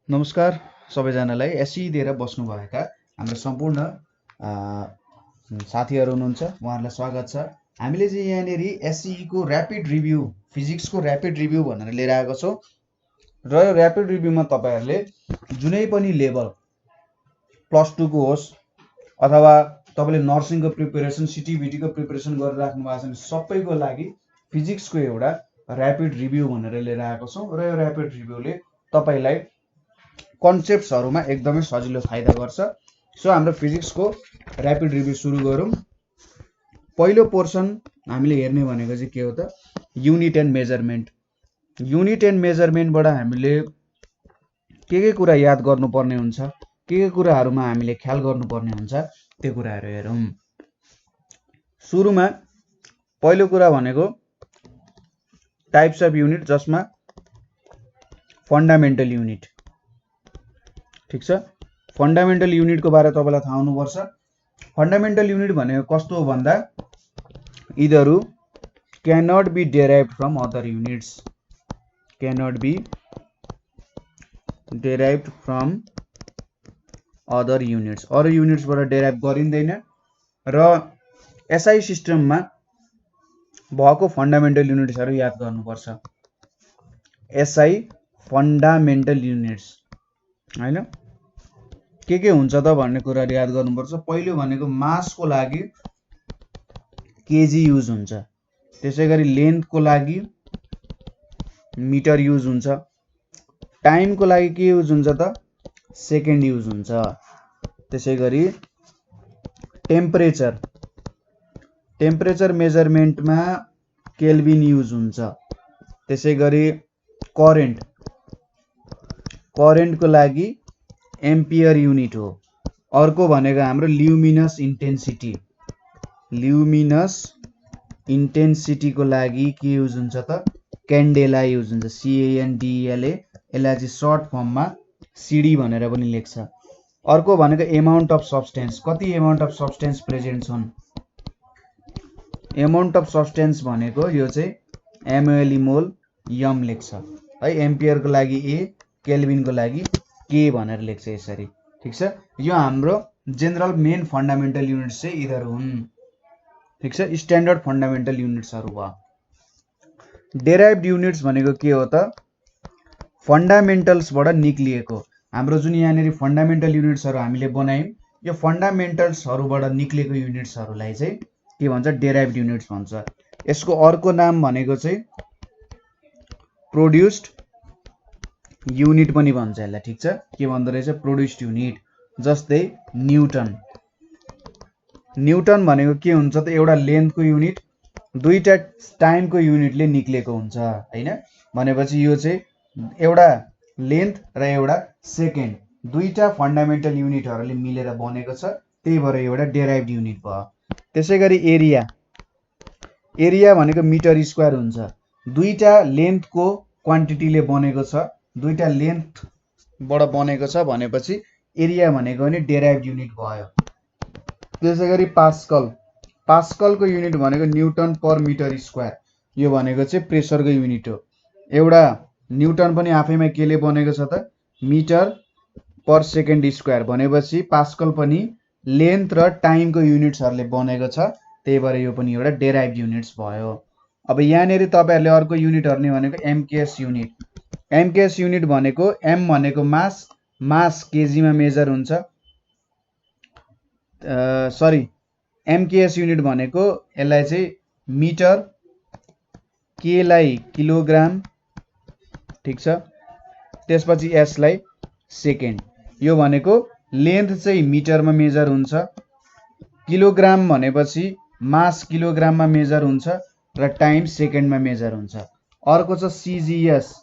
नमस्कार सबैजनालाई एसई दिएर बस्नुभएका हाम्रो सम्पूर्ण साथीहरू हुनुहुन्छ उहाँहरूलाई स्वागत छ। हामीले चाहिँ यहाँनिर एसई को ऱ्यापिड रिभ्यू फिजिक्सको ऱ्यापिड रिभ्यू भनेर लिएर आएको छौँ र यो ऱ्यापिड रिभ्यूमा तपाईँहरूले जुनै पनि लेभल +2 को होस् अथवा तपाईँले नर्सिङको प्रिपरेसन सिटिभिटीको प्रिपरेसन गरिराख्नु भएको छ भने सबैको लागि फिजिक्सको एउटा ऱ्यापिड रिभ्यू भनेर लिएर आएको छौँ र यो ऱ्यापिड रिभ्यूले तपाईँलाई कन्सेप्ट्सहरुमा एकदमै सजिलो फाइदा गर्छ। सो हाम्रो फिजिक्सको ऱ्यापिड रिभ्यू सुरु गरौँ। पहिलो पोर्सन हामीले हेर्ने भनेको चाहिँ के हो त, unit and measurement. Unit and मेजरमेन्टबाट हामीले के कुरा याद गर्नुपर्ने हुन्छ, के कुराहरुमा हामीले ख्याल गर्नुपर्ने हुन्छ त्यो कुराहरु हेरौँ। सुरुमा पहिलो कुरा भनेको टाइप्स अफ युनिट, जसमा फन्डामेन्टल युनिट। ठीक छ, फन्डामेन्टल युनिटको बारे तपाईलाई थाहा हुनुपर्छ। फन्डामेन्टल युनिट भनेको कस्तो हो भन्दा यिनीहरु cannot be derived from other units, cannot be derived from other units, अरु युनिट्सबाट डेराइभ गरिँदैन। र एसआई सिस्टममा भएको फन्डामेन्टल युनिट्सहरु याद गर्नुपर्छ। एसआई फन्डामेन्टल युनिट्स हैन, के हुन्छ त भन्ने कुरा याद गर्नुपर्छ। पहिलो भनेको मासको लागि केजी युज हुन्छ, त्यसैगरी लेन्थको लागि मिटर युज हुन्छ, टाइमको लागि के युज हुन्छ त सेकेन्ड युज हुन्छ, त्यसैगरी टेम्परेचर मेजरमेन्टमा केल्भिन युज हुन्छ, त्यसैगरी करेन्टको लागि एम्पियर युनिट हो। अर्को भनेको हाम्रो ल्युमिनस इन्टेन्सिटीको लागि के युज हुन्छ त क्यान्डेला युज हुन्छ, CANDELA, यसलाई चाहिँ सर्ट फर्ममा सिडी भनेर पनि लेख्छ। अर्को भनेको एमाउन्ट अफ सब्स्टेन्स, कति एमाउन्ट अफ सब्स्टेन्स प्रेजेन्ट छन्। एमाउन्ट अफ सब्स्टेन्स भनेको यो चाहिँ MOL मोल यम लेख्छ है, एम्पियरको लागि ए, केल्भिनको लागि के भनेर लेख्छ यसरी। ठीक छ, यो हाम्रो जेनरल मेन फन्डामेन्टल युनिट्स चाहिँ यिनीहरु हुन्। ठीक छ, स्ट्यान्डर्ड फन्डामेन्टल युनिट्सहरु भयो। डेराइभ्ड युनिट्स भनेको के हो त, फन्डामेन्टल्सबाट निक्लिएको। हाम्रो जुन यहाँनिर फन्डामेन्टल युनिट्सहरु हामीले बनायौं, यो फन्डामेन्टल्सहरुबाट निक्लेको युनिट्सहरुलाई चाहिँ के भन्छ, डेराइभ्ड युनिट्स भन्छ। यसको अर्को नाम भनेको चाहिँ प्रोड्युस्ड युनिट पनि भन्छ यसलाई। ठीक छ, के भन्दो रहेछ, प्रोड्युस्ड युनिट। जस्तै न्यूटन भनेको के हुन्छ त, एउटा लेन्थको युनिट दुईटा टाइमको युनिटले निक्लेको हुन्छ हैन। भनेपछि यो चाहिँ एउटा लेन्थ र एउटा सेकेन्ड, दुईटा फन्डामेन्टल युनिटहरुले मिलेर बनेको छ, त्यही भएर एउटा डेराइभ्ड युनिट भयो। त्यसैगरी एरिया भनेको मिटर स्क्वायर हुन्छ, दुईटा लेन्थको क्वान्टिटीले बनेको छ, दुईटा लेन्थबाट बनेको छ भनेपछि एरिया भनेको नि डेराइभ्ड युनिट भयो। त्यसैगरी पास्कलको युनिट भनेको न्यूटन पर मिटर स्क्वायर, यो भनेको चाहिँ प्रेसरको युनिट हो। एउटा न्यूटन पनि आफैमा केले बनेको छ त मिटर पर सेकेन्ड स्क्वायर, भनेपछि पास्कल पनि लेन्थ र टाइमको युनिट्सहरुले बनेको छ, त्यही भएर यो पनि एउटा डेराइभ्ड युनिट्स भयो। अब यहाँनिर तपाईहरुले अर्को युनिट हेर्ने भनेको एमकेएस युनिट। एमकेएस युनिट भनेको एम भनेको मास केजीमा मेजर हुन्छ, एमकेएस युनिट भनेको यसलाई चाहिँ मिटर, के लाई किलोग्राम, ठीक छ, त्यसपछि एस लाई सेकेन्ड। यो भनेको लेन्थ चाहिँ मिटरमा मेजर हुन्छ, किलोग्राम भनेपछि मास किलोग्राममा मेजर हुन्छ र टाइम सेकेन्डमा मेजर हुन्छ। अर्को छ सीजीएस,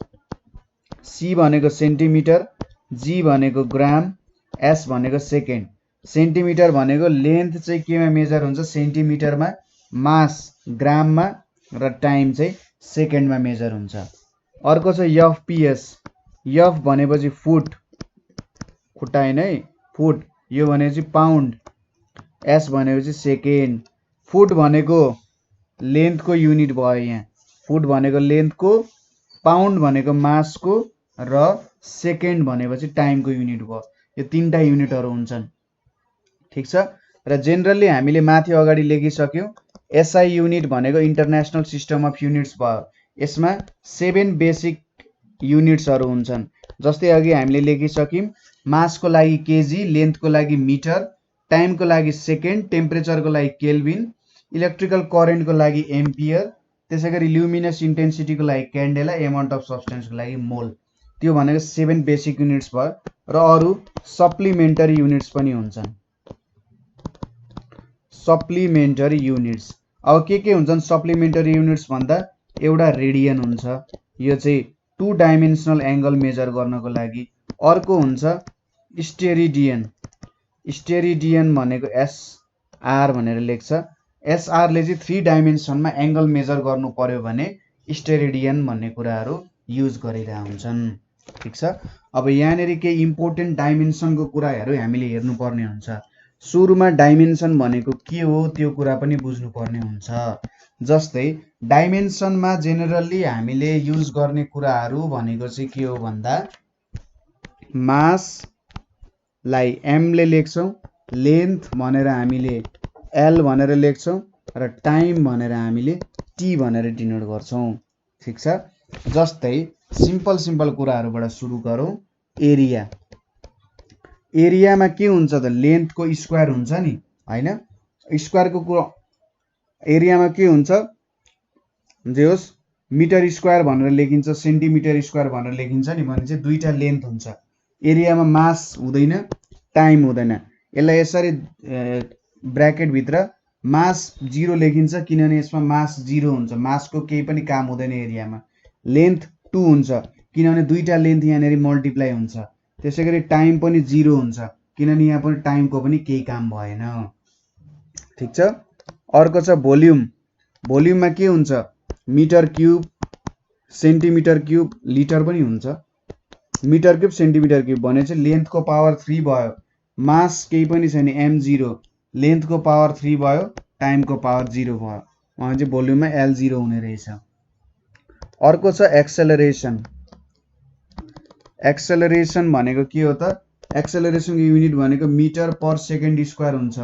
सी भनेको सेन्टिमिटर, जी भनेको ग्राम, एस भनेको सेकेन्ड। सेन्टिमिटर भनेको लेन्थ चाहिँ केमा मेजर हुन्छ, सेन्टिमिटरमा, मास ग्राममा र टाइम चाहिँ सेकेन्डमा मेजर हुन्छ। अर्को छ एफपीएस, एफ भनेपछि फुट, खुट्टा हैन है, फुट, यो भनेपछि पाउन्ड, एस भनेपछि सेकेन्ड। फुट भनेको लेन्थको युनिट भयो यहाँ, फुट भनेको लेन्थको, पाउन्ड भनेको मासको र सेकेन्ड भनेपछि टाइमको युनिट भयो। यो तीनटा युनिटहरू हुन्छन्। ठिक छ। र जेनरली हामीले माथि अगाडि लेखिसक्यौँ। एसआई युनिट भनेको इन्टरनेसनल सिस्टम अफ युनिट्स भयो। यसमा 7 बेसिक युनिट्सहरू हुन्छन्। जस्तै अघि हामीले लेखिसक्यौँ, मासको लागि केजी, लेन्थको लागि मिटर, टाइमको लागि सेकेन्ड, टेम्परेचरको लागि केल्भिन, इलेक्ट्रिकल करेन्टको लागि एम्पियर, त्यसैगरी ल्युमिनस इन्टेन्सिटीको लागि क्यान्डेला, एमाउन्ट अफ सब्सटेन्सको लागि मोल। त्यो भनेको 7 बेसिक युनिट्स भयो। र अरू सप्लिमेन्टरी युनिट्स पनि हुन्छन्। सप्लिमेन्टरी युनिट्स अब के हुन्छन् सप्लिमेन्टरी युनिट्स भन्दा? एउटा रेडियन हुन्छ, यो चाहिँ 2 डाइमेन्सनल एङ्गल मेजर गर्नको लागि। अर्को हुन्छ स्टेरिडियन। स्टेरिडियन भनेको एसआर भनेर लेख्छ। एसआरले चाहिँ 3 डाइमेन्सनमा एङ्गल मेजर गर्नु पर्यो भने स्टेरिडियन भन्ने कुराहरू युज गरिरहेका हुन्छन्। ठिक छ। अब यहाँनिर केही इम्पोर्टेन्ट डाइमेन्सनको कुराहरू हामीले हेर्नुपर्ने हुन्छ। सुरुमा डाइमेन्सन भनेको के हो त्यो कुरा पनि बुझ्नुपर्ने हुन्छ। जस्तै डाइमेन्सनमा जेनरली हामीले युज गर्ने कुराहरू भनेको चाहिँ के हो भन्दा, मासलाई एमले लेख्छौँ, लेन्थ भनेर हामीले एल भनेर लेख्छौँ, र टाइम भनेर हामीले टी भनेर डिनोट गर्छौँ। ठिक छ। जस्तै सिम्पल कुराहरूबाट सुरु गरौँ। एरिया। एरियामा के हुन्छ त? लेन्थको स्क्वायर हुन्छ नि, होइन? स्क्वायरको कुरा एरियामा के हुन्छ? जे होस् मिटर स्क्वायर भनेर लेखिन्छ, सेन्टिमिटर स्क्वायर भनेर लेखिन्छ नि, भने चाहिँ दुईटा लेन्थ हुन्छ। एरियामा मास हुँदैन, टाइम हुँदैन। यसलाई यसरी ब्र्याकेटभित्र मास 0 लेखिन्छ, किनभने यसमा मास 0 हुन्छ, मासको केही पनि काम हुँदैन एरियामा। लेन्थ 2 हुन्छ, किनभने दुईटा लेन्थ यहाँनिर मल्टिप्लाई हुन्छ। त्यसैगरी टाइम पनि 0 हुन्छ, किनभने यहाँ पनि टाइमको पनि केही काम भएन। ठिक छ। अर्को छ भोल्युम। भोल्युममा के हुन्छ? Metre cube, centimetre cube, litre पनि हुन्छ। मिटर क्युब, सेन्टिमिटर क्युब भने चाहिँ लेन्थको पावर 3 भयो, मास केही पनि छैन m0, लेन्थको पावर 3 भयो, टाइमको पावर 0 भयो, भने चाहिँ भोल्युममा L0 हुने रहेछ। अर्को छ एक्सेलरेसन। एक्सेलरेसन भनेको के हो त? एक्सेलरेसनको युनिट भनेको मिटर पर सेकेन्ड स्क्वायर हुन्छ,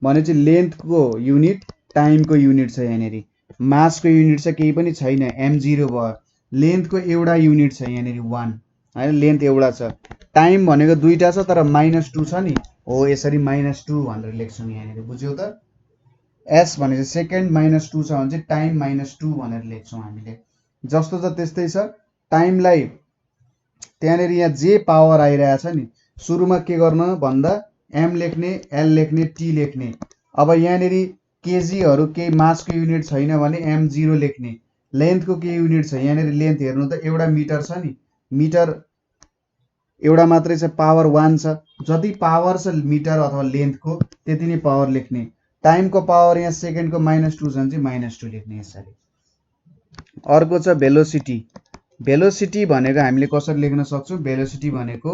भने चाहिँ लेन्थको युनिट टाइमको युनिट छ। यहाँनिर मासको युनिट छ केही पनि छैन, m0 भयो। लेन्थको एउटा युनिट छ यहाँनिर 1, होइन? लेन्थ एउटा छ। टाइम भनेको दुईटा छ तर -2 छ नि, हो यसरी -2 भनेर लेख्छौँ यहाँनिर। बुझ्यौ त? एस भने चाहिँ सेकेन्ड, -2 छ भने चाहिँ टाइम -2 भनेर लेख्छौँ हामीले। जस्तो छ त्यस्तै छ। टाइमलाई त्यहाँनिर यहाँ जे पावर आइरहेछ नि, सुरुमा के गर्न भन्दा एम लेख्ने, एल लेख्ने, टी लेख्ने। अब यहाँनिर केजीहरू केही मासको युनिट छैन भने m0 लेख्ने। लेन्थको के युनिट छ? यहाँनिर लेन्थ हेर्नु त, एउटा मिटर छ नि, मिटर एउटा मात्रै छ, पावर 1 छ। जति पावर छ मिटर अथवा लेन्थको त्यति नै पावर लेख्ने। टाइमको पावर यहाँ सेकेन्डको -2 छ भने चाहिँ -2 लेख्ने यसरी। अर्को छ भेलोसिटी। भेलोसिटी भनेको हामीले कसरी लेख्न सक्छौँ? भेलोसिटी भनेको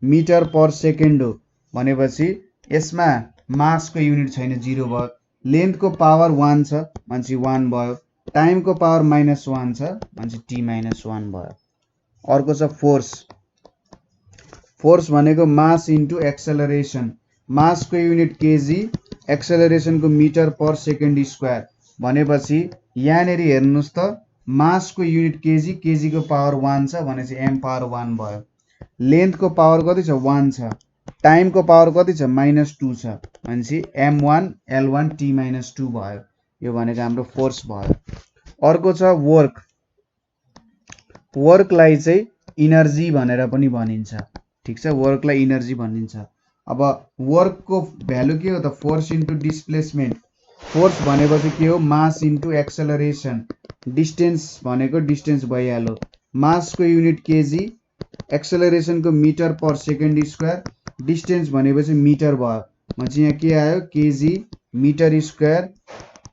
मिटर पर सेकेन्ड हो, भनेपछि यसमा मासको युनिट छैन, 0 भयो। लेन्थको पावर 1 छ भने चाहिँ 1 भयो, टाइमको पावर -1 छ भने चाहिँ t-1 भयो। अर्को छ फोर्स। फोर्स भनेको मास इन्टु एक्सेलरेसन। मासको युनिट केजी, एक्सेलरेसनको मिटर पर सेकेन्ड स्क्वायर, भनेपछि यहाँनिर हेर्नुहोस् त, मासको युनिट केजी, केजीको पावर 1 छ भने चाहिँ m पावर 1 भयो। लेन्थको पावर कति छ? 1 छ। टाइमको पावर कति छ? -2 छ भने चाहिँ m1 l1 t-2 भयो। यो भनेको हाम्रो फोर्स भयो। अर्को छ वर्क। वर्कलाई चाहिँ इनर्जी भनेर पनि भनिन्छ। ठिक छ। वर्कलाई इनर्जी भनिन्छ। अब वर्कको भ्यालु के हो त? Force into displacement. फोर्स भनेपछि के हो? Mass into acceleration. डिस्टेन्स भनेको डिस्टेन्स भइहाल्यो। मासको युनिट केजी, एक्सेलरेसनको metre per second square, distance भनेपछि मिटर भयो भनेपछि यहाँ के आयो? KG metre square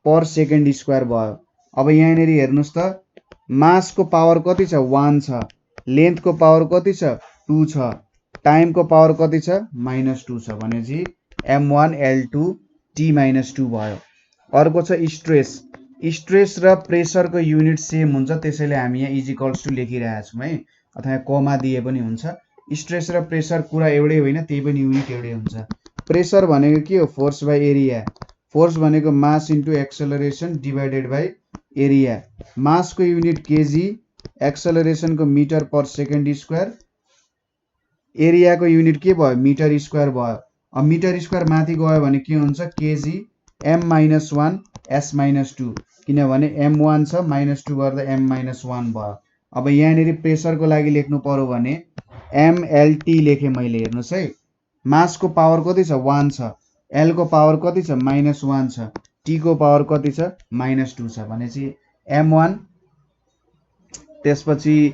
per second square भयो। अब यहाँनिर हेर्नुहोस् त, मासको पावर कति छ? 1 छ। लेन्थको पावर कति छ? 2 छ। टाइमको पावर कति छ? -2 छ भनेपछि m1 l2 t-2 भयो। अर्को छ स्ट्रेस। स्ट्रेस र प्रेसरको युनिट सेम हुन्छ, त्यसैले हामी यहाँ इजिकल्स टु लेखिरहेका छौँ है, अथवा कमा दिए पनि हुन्छ। स्ट्रेस र प्रेसर कुरा एउटै होइन, त्यही पनि युनिट एउटै हुन्छ। प्रेसर भनेको के हो? Force by area. फोर्स भनेको mass into acceleration divided by area. मासको युनिट केजी, एक्सेलरेसनको मिटर पर सेकेन्ड स्क्वायर, एरियाको युनिट के भयो? मिटर स्क्वायर भयो। अब मिटर स्क्वायर माथि गयो भने के हुन्छ? KG m minus 1 s minus 2, किनभने m1 छ -2 गर्दा m माइनस 1 भयो। अब यहाँनिर प्रेसरको लागि लेख्नु पर्यो भने mlt लेखेँ मैले, हेर्नुहोस् है। मासको पावर कति छ? 1 छ। l को पावर कति छ? -1 छ। t को पावर कति छ? -2 छ भनेपछि m1 त्यसपछि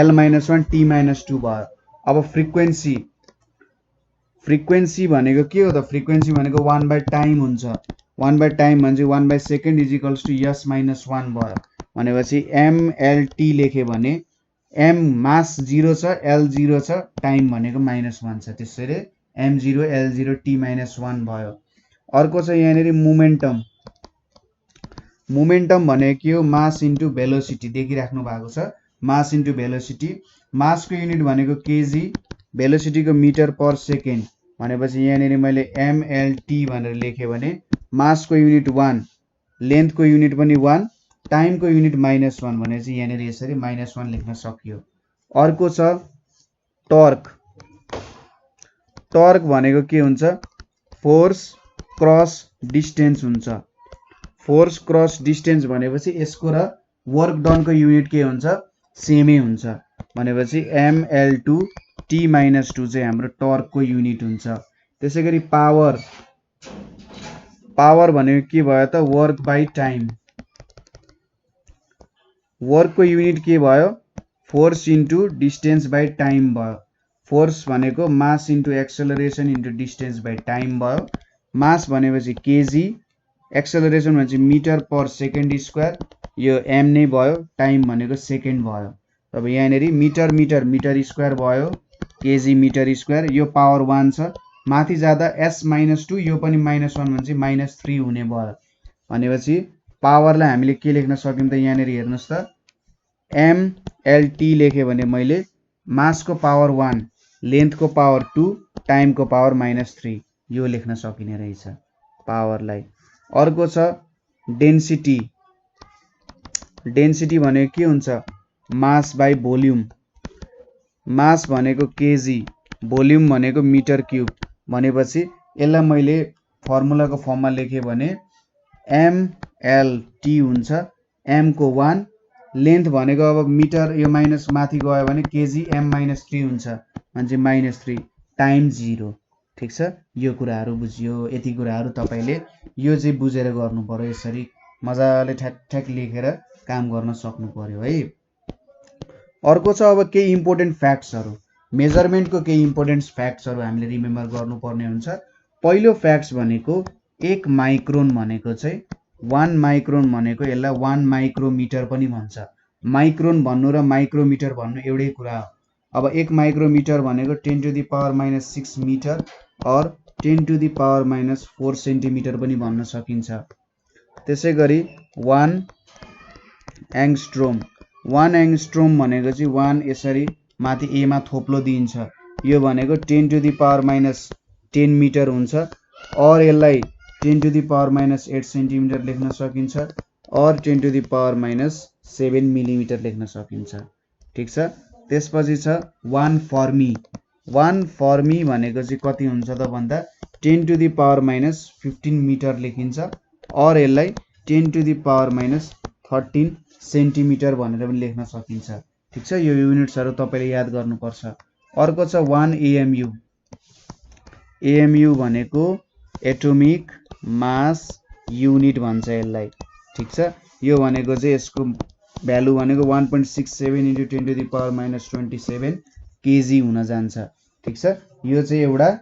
l -1 t -2 भयो। अब फ्रिक्वेन्सी भनेको के हो त? फ्रिक्वेन्सी भनेको 1 बाई टाइम हुन्छ। 1 बाई टाइम भनेपछि 1 by second is equals to s minus 1 भयो। भनेपछि mlt लेख्यो भने m मास 0 छ, l 0 छ, टाइम भनेको -1 छ, त्यसैले m0 l0 t -1 भयो। अर्को छ यहाँनिर मोमेन्टम। मोमेन्टम भनेको के हो? मास इन्टु भेलोसिटी देखिराख्नु भएको छ। Mass into velocity. मासको युनिट भनेको केजी, भेलोसिटीको मिटर पर सेकेन्ड, भनेपछि यहाँनिर मैले mlt भनेर लेखेँ भने मासको युनिट 1, लेन्थको युनिट पनि 1, टाइमको युनिट -1 भनेपछि यहाँनिर यसरी -1 लेख्न सकियो। अर्को छ टर्क। टर्क भनेको के हुन्छ? फोर्स क्रस डिस्टेन्स हुन्छ। फोर्स क्रस डिस्टेन्स भनेपछि यसको र वर्क डनको युनिट के हुन्छ? सेमै हुन्छ। भनेपछि ml2 t -2 चाहिँ हाम्रो टर्कको युनिट हुन्छ। त्यसै गरी पावर। पावर भनेको के भयो त? Work by time. वर्कको युनिट के भयो? Force into distance by time भयो। फोर्स भनेको mass into acceleration into distance by time भयो। मास भनेपछि केजी, एक्सेलरेसन भनेपछि मिटर पर सेकेन्ड स्क्वायर, यो m नै भयो, टाइम भनेको सेकेन्ड भयो। अब यहाँनिर मिटर मिटर मिटर स्क्वायर भयो, केजी मिटर स्क्वायर, यो पावर 1 छ, माथि जाँदा s -2, यो पनि -1 भनेपछि -3 हुने भयो। भनेपछि पावरलाई हामीले के लेख्न सक्यौँ त? यहाँनिर हेर्नुहोस् त, mlt लेखेँ भने मैले मासको पावर 1, लेन्थको पावर 2, टाइमको पावर -3, यो लेख्न सकिने रहेछ पावरलाई। अर्को छ डेन्सिटी। डेन्सिटी भनेको के हुन्छ? Mass by volume. मास भनेको केजी, भोल्युम भनेको मिटर क्युब, भनेपछि यसलाई मैले फर्मुलाको फर्ममा लेखेँ भने mlt हुन्छ m को 1, लेन्थ भनेको अब मिटर, यो माइनस माथि गयो भने केजी m -3 हुन्छ, भनेपछि -3, टाइम 0। ठिक छ, यो कुराहरू बुझियो। यति कुराहरू तपाईँले यो चाहिँ बुझेर गर्नु पर्यो। यसरी मजाले ठ्याक ठ्याक लेखेर काम गर्न सक्नु पर्यो है। अर्को छ अब केही इम्पोर्टेन्ट फ्याक्ट्सहरू। मेजरमेन्टको केही इम्पोर्टेन्ट फ्याक्ट्सहरू हामीले रिमेम्बर गर्नुपर्ने हुन्छ। पहिलो फ्याक्ट्स भनेको 1 माइक्रोन भनेको चाहिँ 1 माइक्रोन भनेको यसलाई 1 माइक्रोमिटर पनि भन्छ। माइक्रोन भन्नु र माइक्रोमिटर भन्नु एउटै कुरा हो। अब 1 माइक्रोमिटर भनेको 10⁻⁶ मिटर और 10⁻⁴ सेन्टिमिटर पनि भन्न सकिन्छ। त्यसै गरी 1 एङ्स्ट्रोम। 1 एङ्स्ट्रोम भनेको चाहिँ 1 यसरी माथि a मा थोप्लो दिइन्छ, यो भनेको 10⁻10 मिटर हुन्छ, और यसलाई 10⁻⁸ सेन्टिमिटर लेख्न सकिन्छ, और 10⁻⁷ मिलिमिटर लेख्न सकिन्छ। ठिक छ। त्यसपछि छ 1 फर्मी। 1 फर्मी भनेको चाहिँ कति हुन्छ त भन्दा 10⁻⁻15 मिटर लेखिन्छ, और यसलाई 10⁻⁻13 सेन्टिमिटर भनेर पनि लेख्न सकिन्छ। ठिक छ, यो युनिट्सहरू तपाईँले याद गर्नुपर्छ। अर्को छ 1 AMU। AMU भनेको एटोमिक मास युनिट भन्छ यसलाई। ठिक छ, यो भनेको चाहिँ यसको भ्यालु भनेको 1.67 × 10⁻⁻27 केजी हुन जान्छ। ठिक छ, यो चाहिँ एउटा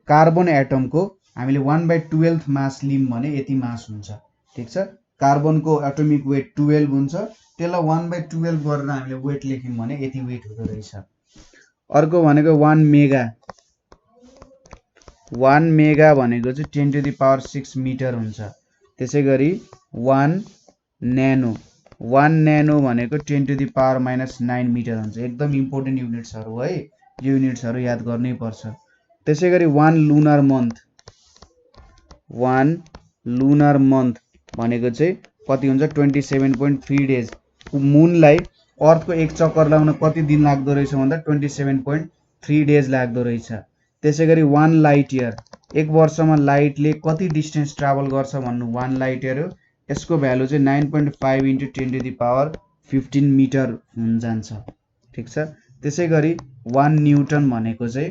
कार्बन एटमको हामीले 1/12 मास लियौँ भने यति मास हुन्छ। ठिक छ, कार्बनको एटोमिक वेट 12 हुन्छ, त्यसलाई 1/12 गरेर हामीले वेट लेख्यौँ भने यति वेट हुँदो रहेछ। अर्को भनेको 1 मेगा। 1 मेगा भनेको चाहिँ 10⁻⁶ मिटर हुन्छ। त्यसै गरी 1 न्यानो। 1 न्यानो भनेको 10 टु द पावर -9 मिटर हुन्छ। एकदम इम्पोर्टेन्ट युनिट्सहरु है, यो युनिट्सहरु याद गर्नै पर्छ। त्यसैगरी 1 लुनार मन्थ, 1 लुनार मन्थ भनेको चाहिँ कति हुन्छ 27.3 डेज। मुनलाई अर्थको एक चक्कर लाउन कति दिन लाग्दो रहेछ भन्दा 27.3 डेज लाग्दो रहेछ। त्यसैगरी 1 लाइट इयर, एक वर्षमा लाइटले कति डिस्टेन्स ट्राभल गर्छ भन्नु 1 लाइट इयर हो। यसको भ्यालु चाहिँ 9.5 × 10 टु द पावर 15 मिटर हुन जान्छ। ठीक छ। त्यसैगरी 1 न्युटन भनेको चाहिँ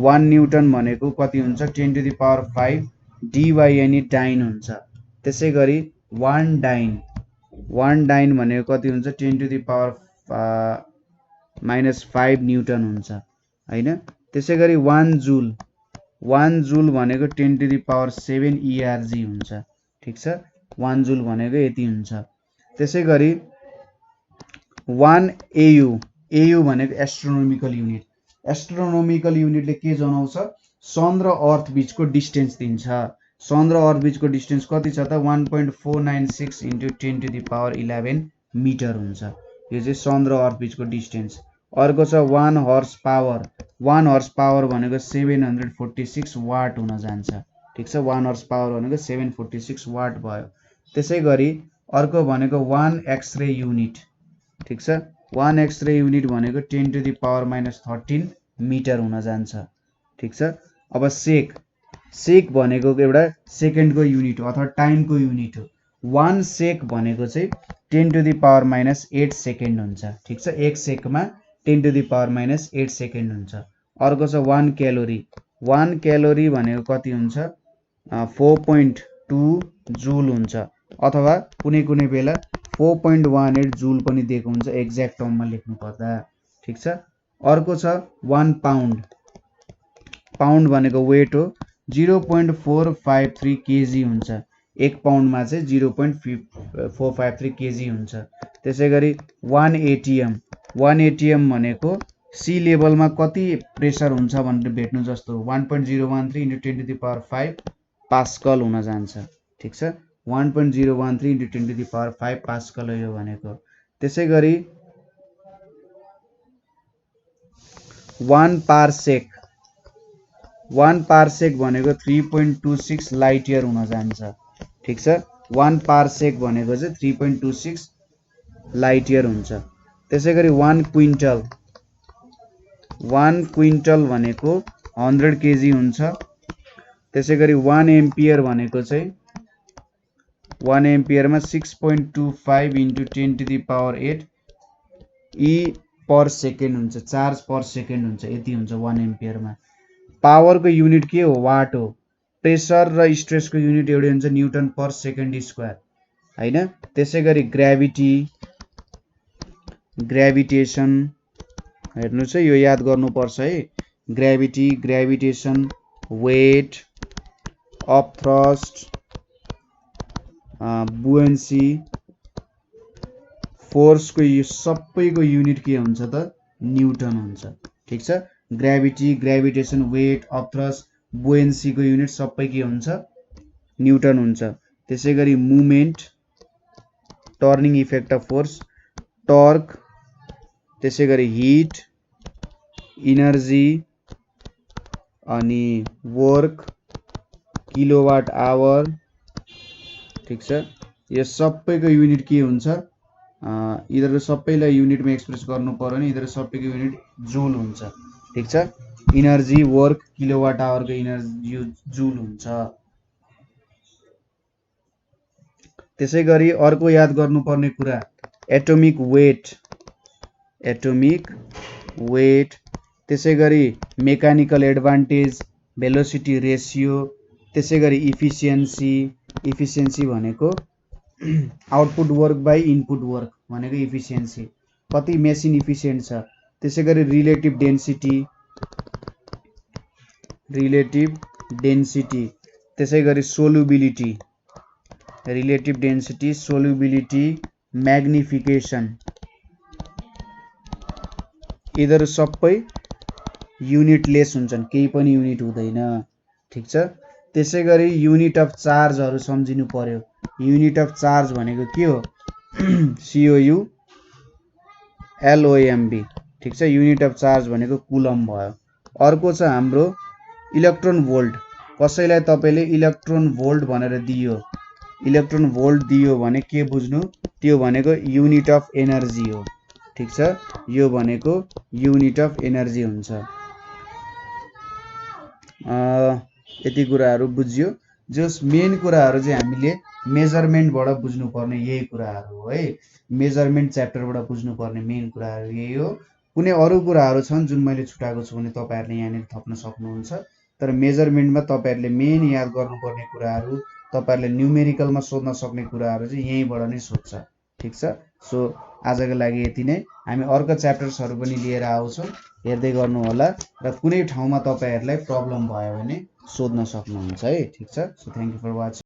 1 न्युटन भनेको कति हुन्छ 10 टु द पावर 5 dy/ny डाइन हुन्छ। त्यसैगरी 1 डाइन भनेको कति हुन्छ 10 टु द पावर -5 न्युटन हुन्छ हैन। त्यसैगरी 1 जुल भनेको 10 टु द पावर 7 ERG हुन्छ। ठीक छ। 1 जुल भनेको यति हुन्छ। त्यसैगरी 1 AU भनेको एस्ट्रोनोमिकल युनिट। एस्ट्रोनोमिकल युनिटले के जनाउँछ सन र अर्थ बीचको डिस्टेन्स दिन्छ। सन र अर्थ बीचको डिस्टेन्स कति छ त 1.496 × 10 टु द पावर 11 मिटर हुन्छ। यो चाहिँ सन र अर्थ बीचको डिस्टेन्स। अर्को छ 1 हर्स पावर। 1 हर्स पावर भनेको 746 वाट हुन जान्छ। ठीक छ। 1 हर्स पावर भनेको 746 वाट भयो। त्यसैगरी अर्को भनेको 1 एक्सरे युनिट। ठीक छ। 1 एक्सरे युनिट भनेको 10 टु द पावर -13 मिटर हुन जान्छ। ठीक छ। अब सेक भनेको एउटा सेकेन्डको युनिट हो अथवा टाइमको युनिट हो। 1 सेक भनेको चाहिँ 10 टु द पावर -8 सेकेन्ड हुन्छ। ठीक छ। 1 सेकमा 10 टु द पावर -8 सेकेन्ड हुन्छ। अर्को छ 1 क्यालोरी। 1 क्यालोरी भनेको कति हुन्छ 4.2 जुल हुन्छ अथवा कुनै बेला 4.18 जुल पनि दिएको हुन्छ एक्ज्याक्ट टर्ममा लेख्नु पर्दा। ठीक छ। अर्को छ 1 पाउन्ड। पाउन्ड भनेको वेट हो 0.453 केजी हुन्छ। 1 पाउन्डमा चाहिँ 0.453 केजी हुन्छ। त्यसैगरी 1 एटीएम। 1 एटीएम भनेको सी लेभलमा कति प्रेसर हुन्छ भनेर भेट्नु जस्तो 1.013 × 10 टु द पावर 5 पास्कल हुन जान्छ। ठीक छ। 1.013 × 10 टु द पावर 5 पास्कल हो यो भनेको। त्यसैगरी 1 पार्सेक। 1 पार्सेक भनेको 3.26 लाइट इयर हुन जान्छ। ठीक छ। 1 पार्सेक भनेको चाहिँ 3.26 लाइट इयर हुन्छ। त्यसैगरी 1 क्विन्टल। 1 क्विन्टल भनेको 100 केजी हुन्छ। त्यसैगरी 1 एम्पियर भनेको चाहिँ 1 एम्पियरमा 6.25 × 10 to the power 8 e per second हुन्छ। चार्ज पर सेकेन्ड हुन्छ। यति हुन्छ 1 एम्पियरमा। पावरको युनिट के हो वाट हो। प्रेसर र स्ट्रेसको युनिट एउटै हुन्छ न्युटन पर सेकेन्ड स्क्वायर हैन। त्यसैगरी ग्राभिटेसन हेर्नुस् है यो याद गर्नुपर्छ है। ग्राभिटी, ग्राभिटेसन, वेट, अपथ्रस्ट, बुएन्सी, फोर्सको यो सबैको युनिट के हुन्छ त न्युटन हुन्छ। ठीक छ। ग्राभिटी, ग्राभिटेसन, वेट, अपथ्रस्ट, बुएन्सीको युनिट सबै के हुन्छ न्युटन हुन्छ। त्यसैगरी movement, turning effect of force, torque, त्यसैगरी हिट, इनर्जी अनि वर्क, किलोवाट आवर। ठीक छ। यो सबैको युनिट के हुन्छ यिनीहरु सबैलाई युनिटमा एक्सप्रेस गर्नु पर्यो भने यिनीहरु सबैको युनिट जुल हुन्छ। ठीक छ। इनर्जी, वर्क, किलोवाट आवरको इनर्जी जुल हुन्छ। त्यसैगरी अर्को याद गर्नुपर्ने कुरा एटोमिक वेट। Atomic weight. त्यसैगरी मेकानिकल एडभान्टेज, भेलोसिटी रेशियो। त्यसैगरी इफिसियन्सी। इफिसियन्सी भनेको output work by input work भनेको इफिसियन्सी कति मेसिन इफिसियन्ट छ। त्यसैगरी रिलेटिभ डेन्सिटी। Relative density. त्यसैगरी solubility. Relative density, solubility, magnification. यिनीहरु सबै युनिटलेस हुन्छन्, केही पनि युनिट हुँदैन। ठीक छ। त्यसैगरी युनिट अफ चार्जहरु सम्झिनु पर्यो। युनिट अफ चार्ज भनेको के हो COULOMB ठीक छ युनिट अफ चार्ज भनेको कुलम भयो अर्को छ हाम्रो इलेक्ट्रोन भोल्ट कसैलाई तपाईले इलेक्ट्रोन भोल्ट भनेर दियो इलेक्ट्रोन भोल्ट दियो भने के बुझ्नु त्यो भनेको युनिट अफ एनर्जी हो ठीक छ यो भनेको युनिट अफ एनर्जी हुन्छ यति कुराहरु बुझ्यो जस मेन कुराहरु चाहिँ हामीले मेजरमेन्टबाट बुझ्नु पर्ने यही कुराहरु हो है मेजरमेन्ट च्याप्टरबाट बुझ्नु पर्ने मेन कुराहरु यही हो कुनै अरु कुराहरु छन् जुन मैले छुटाएको छु भने तपाईहरुले यहाँनिर थप्न सक्नुहुन्छ तर मेजरमेन्टमा तपाईहरुले मेन याद गर्नुपर्ने कुराहरु तपाईहरुले न्यूमेरिकलमा सोध्न सक्ने कुराहरु चाहिँ यहीबाट नै सोध्छ ठीक छ सो आजको लागि यति नै हामी अर्को च्याप्टर्सहरु पनि लिएर आउँछौं हेर्दै गर्नु होला र कुनै ठाउँमा तपाईहरुलाई प्रब्लम भयो भने सोध्न सक्नुहुन्छ है ठीक छ so thank you for watching